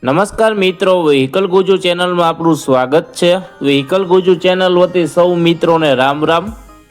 નમસ્કાર મિત્રો, વ્હીકલ ગુજુ ચેનલમાં આપણું સ્વાગત છે। વ્હીકલ ગુજુ ચેનલ વતી સૌ મિત્રોને રામ રામ।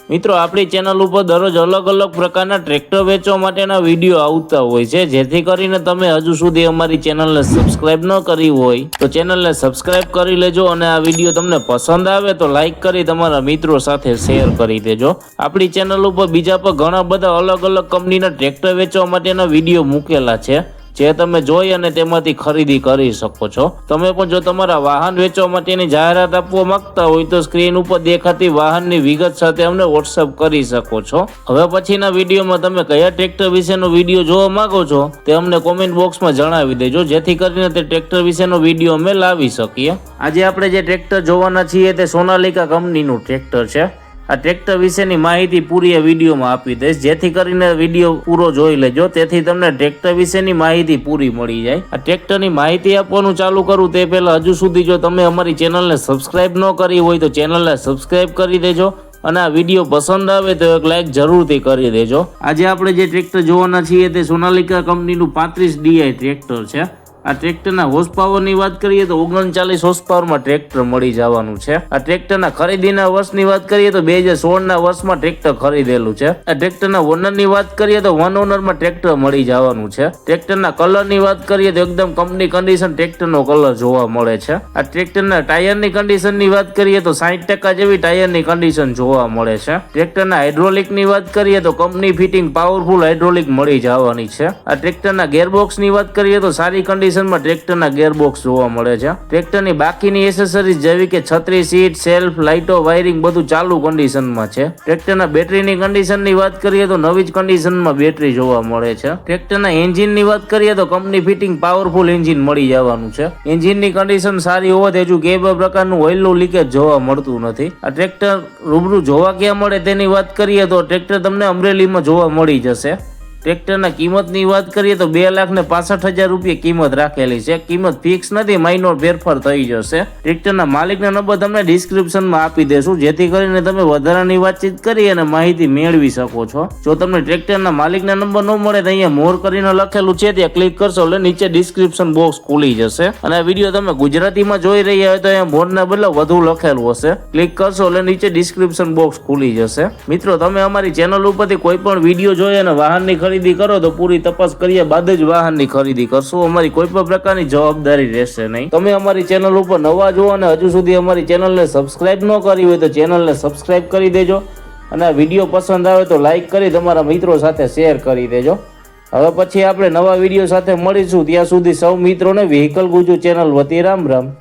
મિત્રો, આપણી ચેનલ ઉપર દરરોજ અલગ અલગ પ્રકારના ટ્રેક્ટર વેચવા માટેના વિડીયો આવતા હોય છે, જેથી કરીને તમે હજુ સુધી અમારી ચેનલને સબસ્ક્રાઇબ ન કરી હોય તો ચેનલને સબસ્ક્રાઇબ કરી લેજો અને આ વિડીયો તમને પસંદ આવે તો લાઇક કરી તમારા મિત્રો સાથે શેર કરી દેજો। આપણી ચેનલ ઉપર બીજા પણ ઘણા બધા અલગ અલગ કંપનીના ટ્રેક્ટર વેચવા માટેના વિડીયો મૂકેલા છે, જે તમે જોઈ અને તેમાંથી ખરીદી કરી શકો છો। તમે પણ જો તમારા વાહન વેચવા માટેની જાહેરાત આપવા માંગતા હોય તો સ્ક્રીન ઉપર દેખાતી વાહનની વિગત સાથે અમને વોટ્સઅપ કરી શકો છો। હવે પછીના વિડીયોમાં તમે કયા ટ્રેક્ટર વિશેનો વિડીયો જોવા માંગો છો તે અમને કોમેન્ટ બોક્સમાં જણાવી દેજો, જેથી કરીને તે ટ્રેક્ટર વિશેનો વિડીયો અમે લાવી શકીએ। આજે આપણે જે ટ્રેક્ટર જોવાના છીએ તે સોનાલિકા કંપનીનું ટ્રેક્ટર છે। આ ટ્રેક્ટર વિશેની માહિતી પૂરી આ વિડીયોમાં આપી દઈશ, જેથી કરીને વિડીયો પૂરો જોઈ લેજો, તેથી તમને ટ્રેક્ટર વિશેની માહિતી પૂરી મળી જાય। આ ટ્રેક્ટરની માહિતી આપવાનું ચાલુ કરું તે પહેલાં હજુ સુધી જો તમે અમારી ચેનલને સબસ્ક્રાઇબ ન કરી હોય તો ચેનલને સબસ્ક્રાઇબ કરી દેજો અને આ વિડીયો પસંદ આવે તો એક લાઇક જરૂરથી કરી દેજો। આજે આપણે જે ટ્રેક્ટર જોવાના છીએ તે સોનાલિકા કંપનીનું 35 DI ટ્રેક્ટર છે। આ ટ્રેક્ટરના હોર્સ પાવરની વાત કરીએ તો 39 હોર્સ પાવરમાં ટ્રેક્ટર મળી જવાનું છે। આ ટ્રેક્ટરના ખરીદીના વર્ષની વાત કરીએ તો 2016ના વર્ષમાં ટ્રેક્ટર ખરીદેલું છે। આ ટ્રેક્ટરના ઓનરની વાત કરીએ તો વન ઓનરમાં ટ્રેક્ટર મળી જવાનું છે। ટ્રેક્ટરના કલરની વાત કરીએ તો એકદમ કંપની કન્ડિશન ટ્રેક્ટરનો કલર જોવા મળે છે। આ ટ્રેક્ટરના ટાયરની કન્ડિશનની વાત કરીએ તો 60% જેવી ટાયરની કન્ડિશન જોવા મળે છે। ટ્રેક્ટરના હાઇડ્રોલિકની વાત કરીએ તો કંપની ફિટિંગ પાવરફુલ હાઇડ્રોલિક મળી જવાની છે। આ ટ્રેક્ટરના ગેરબોક્સની વાત કરીએ તો સારી કન્ડિશનમાં ટ્રેક્ટરના ગેરબોક્સ જોવા મળે છે। ટ્રેક્ટરની બાકીની એસેસરીઝ જેવી કે છત્રી, સીટ, સેલ્ફ, લાઇટો, વાયરિંગ બધું ચાલુ કન્ડિશનમાં છે। ટ્રેક્ટરના બેટરીની કન્ડિશનની વાત કરીએ તો નવી જ કન્ડિશનમાં બેટરી જોવા મળે છે। ટ્રેક્ટરના એન્જિનની વાત કરીએ તો કંપની ફિટિંગ પાવરફુલ એન્જિન મળી જવાનું છે। એન્જિનની કન્ડિશન સારી હોવાથી હજુ કોઈ પણ પ્રકારનું ઓઇલનું લીકેજ જોવા મળતું નથી। આ ટ્રેક્ટર રૂબરૂ જોવા ક્યાં મળે તેની વાત કરીએ તો ટ્રેક્ટર તમને અમરેલીમાં જોવા મળી જશે। ટ્રેક્ટરના કિંમતની વાત કરીએ તો 2,65,000 રૂપિયા કિંમત રાખેલી છે। કિંમત ફિક્સ નથી, માઇનોર ફેરફાર થઈ જશે। ટ્રેક્ટરના માલિકના નંબર તમને ડિસ્ક્રિપ્શનમાં આપી દેશું, જેથી કરીને તમે વધારાની વાતચીત કરી અને માહિતી મેળવી શકો છો। જો તમને ટ્રેક્ટરના માલિકના નંબર ન મળે તો અહીંયા મોર કરીને લખેલું છે, ત્યાં ક્લિક કરશો એટલે નીચે ડિસ્ક્રિપ્શન બોક્સ ખુલી જશે અને આ વિડીયો તમે ગુજરાતીમાં જોઈ રહ્યા હોય તો અહીંયા મોરના બદલે વધુ લખેલું હશે, ક્લિક કરશો એટલે નીચે ડિસ્ક્રિપ્શન બોક્સ ખુલી જશે। મિત્રો, તમે અમારી ચેનલ ઉપરથી કોઈ પણ વિડીયો જોઈ અને વાહનની ખરીદી કરો તો પૂરી તપાસ કર્યા બાદ જ વાહનની ખરીદી કરશો। અમારી કોઈ પણ પ્રકારની જવાબદારી રહેશે નહીં। તમે અમારી ચેનલ ઉપર નવા જો અને હજુ સુધી અમારી ચેનલને સબસ્ક્રાઇબ ન કરી હોય તો ચેનલને સબસ્ક્રાઇબ કરી દેજો અને આ વિડીયો પસંદ આવે તો લાઇક કરી તમારા મિત્રો સાથે શેર કરી દેજો। હવે પછી આપણે નવા વિડીયો સાથે મળીશું, ત્યાં સુધી સૌ મિત્રોને વ્હીકલ ગુજુ ચેનલ વતી રામ રામ।